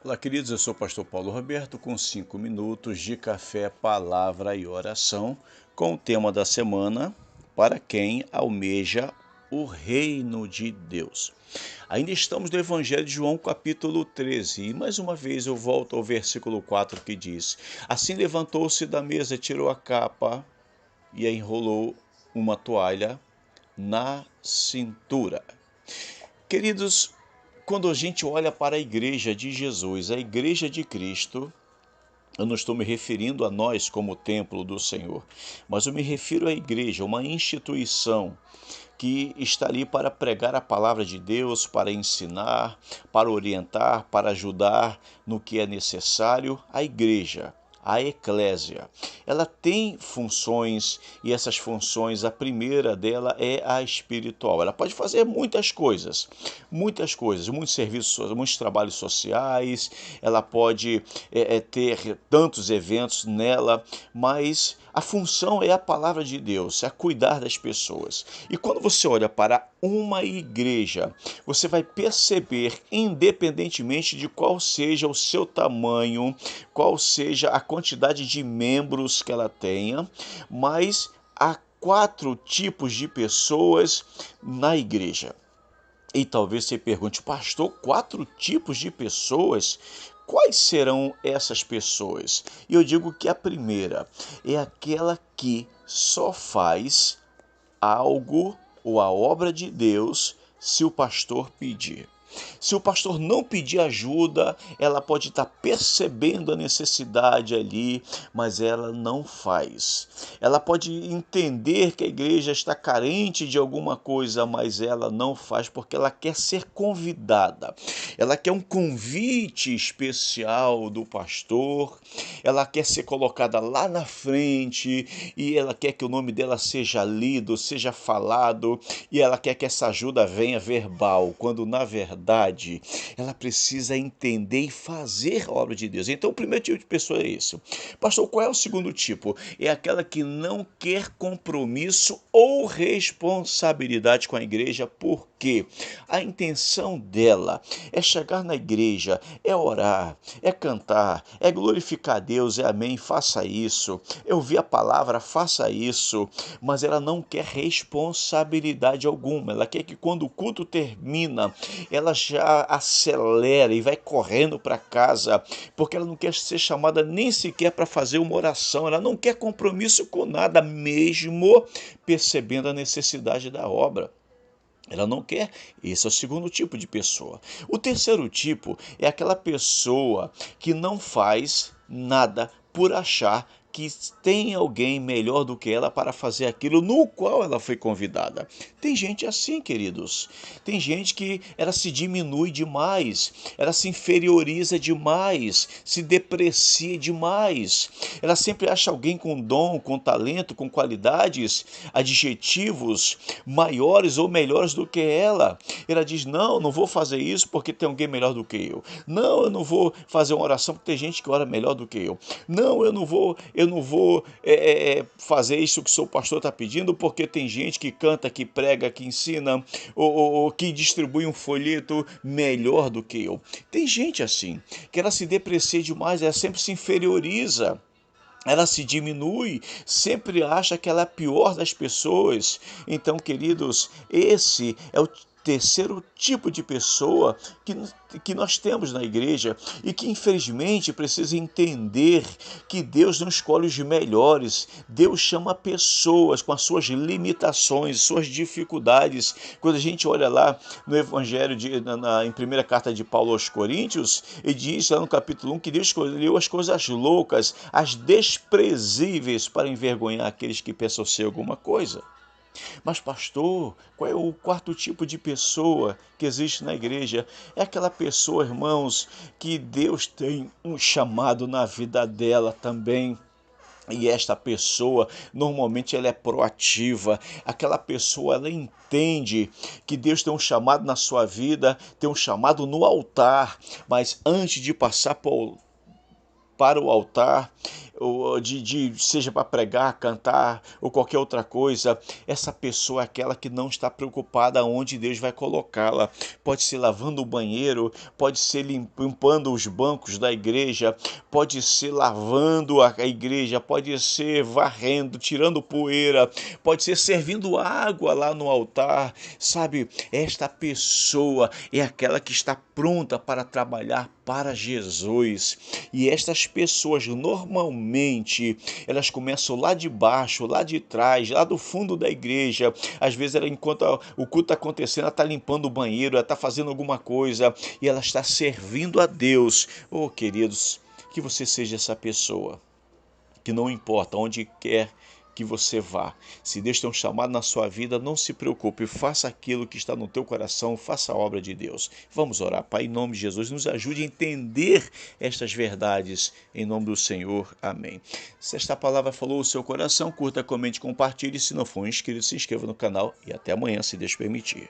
Olá, queridos, eu sou o pastor Paulo Roberto com 5 minutos de café, palavra e oração com o tema da semana para quem almeja o reino de Deus. Ainda estamos no Evangelho de João, capítulo 13, e mais uma vez eu volto ao versículo 4 que diz: Assim levantou-se da mesa, tirou a capa e a enrolou uma toalha na cintura. Queridos, quando a gente olha para a igreja de Jesus, a igreja de Cristo, eu não estou me referindo a nós como templo do Senhor, mas eu me refiro à igreja, uma instituição que está ali para pregar a palavra de Deus, para ensinar, para orientar, para ajudar no que é necessário. A igreja, a eclésia, ela tem funções e essas funções, a primeira dela é a espiritual. Ela pode fazer muitos serviços, muitos trabalhos sociais, ela pode ter tantos eventos nela, mas a função é a palavra de Deus, é cuidar das pessoas. E quando você olha para uma igreja, você vai perceber, independentemente de qual seja o seu tamanho, qual seja a quantidade de membros que ela tenha, mas há 4 tipos de pessoas na igreja. E talvez você pergunte, pastor, 4 tipos de pessoas? Quais serão essas pessoas? E eu digo que a primeira é aquela que só faz algo ou a obra de Deus se o pastor pedir. Se o pastor não pedir ajuda, ela pode estar percebendo a necessidade ali, mas ela não faz. Ela pode entender que a igreja está carente de alguma coisa, mas ela não faz porque ela quer ser convidada. Ela quer um convite especial do pastor, ela quer ser colocada lá na frente e ela quer que o nome dela seja lido, seja falado, e ela quer que essa ajuda venha verbal, quando na verdade ela precisa entender e fazer a obra de Deus. Então o primeiro tipo de pessoa é isso. Pastor, qual é o segundo tipo? É aquela que não quer compromisso ou responsabilidade com a igreja, porque a intenção dela é chegar na igreja, é orar, é cantar, é glorificar a Deus, é amém, faça isso, é ouvir a palavra, faça isso, mas ela não quer responsabilidade alguma. Ela quer que quando o culto termina, ela já acelera e vai correndo para casa, porque ela não quer ser chamada nem sequer para fazer uma oração, ela não quer compromisso com nada, mesmo percebendo a necessidade da obra. Ela não quer. Esse é o segundo tipo de pessoa. O terceiro tipo é aquela pessoa que não faz nada por achar que tem alguém melhor do que ela para fazer aquilo no qual ela foi convidada. Tem gente assim, queridos. Tem gente que ela se diminui demais, ela se inferioriza demais, se deprecia demais. Ela sempre acha alguém com dom, com talento, com qualidades, adjetivos maiores ou melhores do que ela. Ela diz, não vou fazer isso porque tem alguém melhor do que eu. Não, eu não vou fazer uma oração porque tem gente que ora melhor do que eu. Não, eu não vou fazer isso que o seu pastor está pedindo porque tem gente que canta, que prega, que ensina ou que distribui um folheto melhor do que eu. Tem gente assim, que ela se deprecia demais, ela sempre se inferioriza. Ela se diminui, sempre acha que ela é a pior das pessoas. Então, queridos, esse é o terceiro tipo de pessoa que nós temos na igreja e que infelizmente precisa entender que Deus não escolhe os melhores. Deus chama pessoas com as suas limitações, suas dificuldades. Quando a gente olha lá no Evangelho, em primeira carta de Paulo aos Coríntios, ele diz lá no capítulo 1 que Deus escolheu as coisas loucas, as desprezíveis para envergonhar aqueles que pensam ser alguma coisa. Mas, pastor, qual é o quarto tipo de pessoa que existe na igreja? É aquela pessoa, irmãos, que Deus tem um chamado na vida dela também. E esta pessoa, normalmente ela é proativa, aquela pessoa ela entende que Deus tem um chamado na sua vida, tem um chamado no altar, mas antes de passar para o altar, seja para pregar, cantar ou qualquer outra coisa, essa pessoa é aquela que não está preocupada onde Deus vai colocá-la. Pode ser lavando o banheiro, pode ser limpando os bancos da igreja, pode ser lavando a igreja, pode ser varrendo, tirando poeira, pode ser servindo água lá no altar, sabe? Esta pessoa é aquela que está pronta para trabalhar para Jesus. E estas pessoas normalmente elas começam lá de baixo, lá de trás, lá do fundo da igreja. Às vezes enquanto o culto está acontecendo, ela está limpando o banheiro, ela está fazendo alguma coisa e ela está servindo a Deus. Oh, queridos, que você seja essa pessoa que não importa onde quer que você vá. Se Deus tem um chamado na sua vida, não se preocupe, faça aquilo que está no teu coração, faça a obra de Deus. Vamos orar. Pai, em nome de Jesus, nos ajude a entender estas verdades, em nome do Senhor. Amém. Se esta palavra falou o seu coração, curta, comente, compartilhe. Se não for inscrito, se inscreva no canal e até amanhã, se Deus permitir.